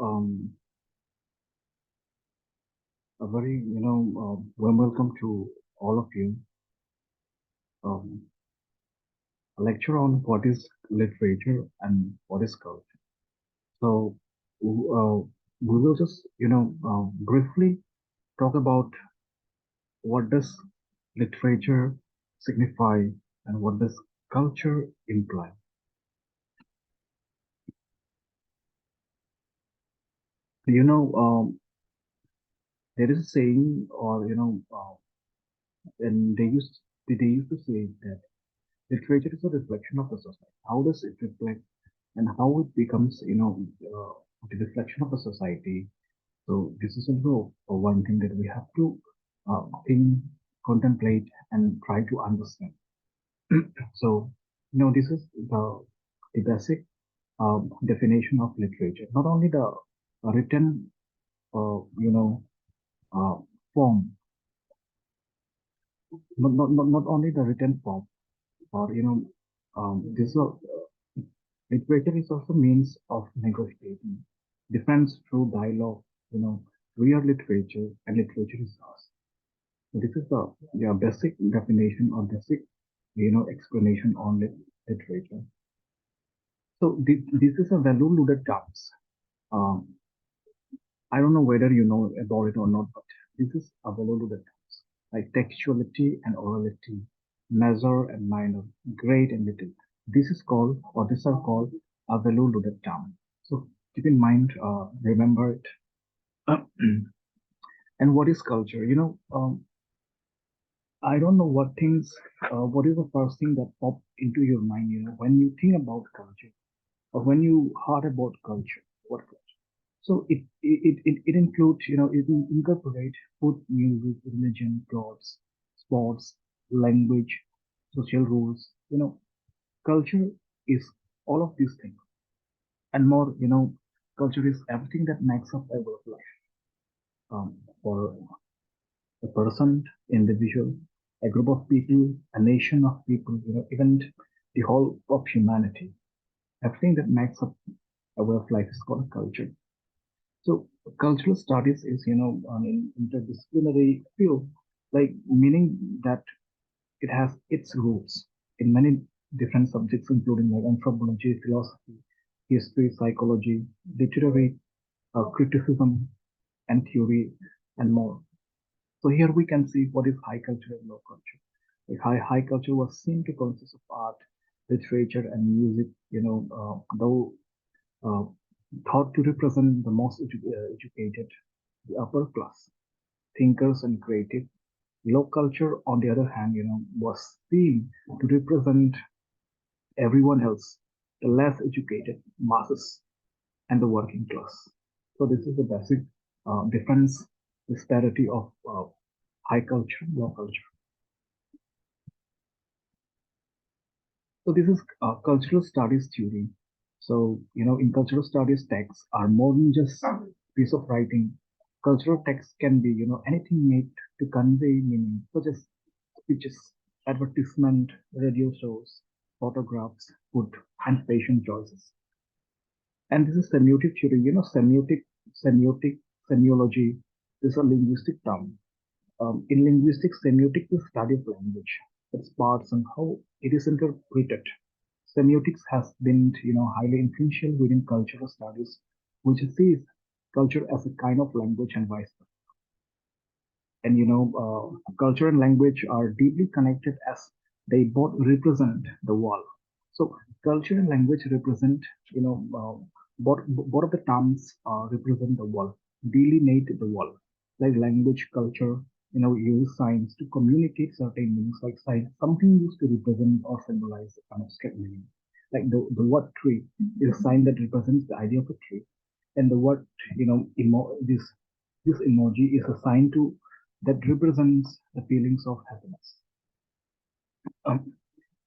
Um, a very, warm welcome to all of you. Um, a lecture on what is literature and what is culture. So, we will just, briefly talk about what does literature signify and what does culture imply. You know, there is a saying, or and they used to say that literature is a reflection of the society. How does it reflect and how it becomes, the reflection of the society. So this is also one thing that we have to think, contemplate, and try to understand. So, this is the basic definition of literature. Not only the written, uh, form, not only the written form, or this literature is also means of negotiating difference through dialogue. Real literature and literature is ours. So this is the basic definition or basic explanation on literature. So this is a value loaded terms. Um, I don't know whether you know about it or not, but this is a value loaded terms like textuality and orality, measure and minor, great and little. This is called, or these are called, a value loaded term. So keep in mind, remember it. And what is culture? I don't know what is the first thing that popped into your mind, when you think about culture or when you heard about culture, what culture? So it includes, it will incorporate food, music, religion, clothes, sports, language, social rules. Culture is all of these things and more. Culture is everything that makes up our life. For a person, individual, a group of people, a nation of people, even the whole of humanity. Everything that makes up a way of life is called culture. So cultural studies is, an interdisciplinary field, like meaning that it has its roots in many different subjects, including like anthropology, philosophy, history, psychology, literary criticism, and theory, and more. So here we can see what is high culture and low culture. Like high culture was seen to consist of art, literature, and music. Though uh, thought to represent the most educated, the upper class, thinkers and creative. Low culture, on the other hand, was seen to represent everyone else, the less educated masses and the working class. So this is the basic difference, disparity of high culture, low culture. So this is cultural studies theory. So, in cultural studies, texts are more than just piece of writing. Cultural text can be, anything made to convey meaning, such as speeches, advertisement, radio shows, photographs, food, and fashion choices. And this is semiotic theory, semiotic, semiology. This is a linguistic term. In linguistics, semiotics is the study of language, its parts, and how it is interpreted. Semiotics has been, highly influential within cultural studies, which sees culture as a kind of language and vice versa. And culture and language are deeply connected as they both represent the world. So culture and language represent, both of the terms represent the world, delineate the world. Like language, culture, use signs to communicate certain meanings. Like signs, something used to represent or symbolize an abstract meaning. Like the word tree is a sign that represents the idea of a tree, and the word, this emoji is a sign to that represents the feelings of happiness. Um,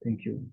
Thank you.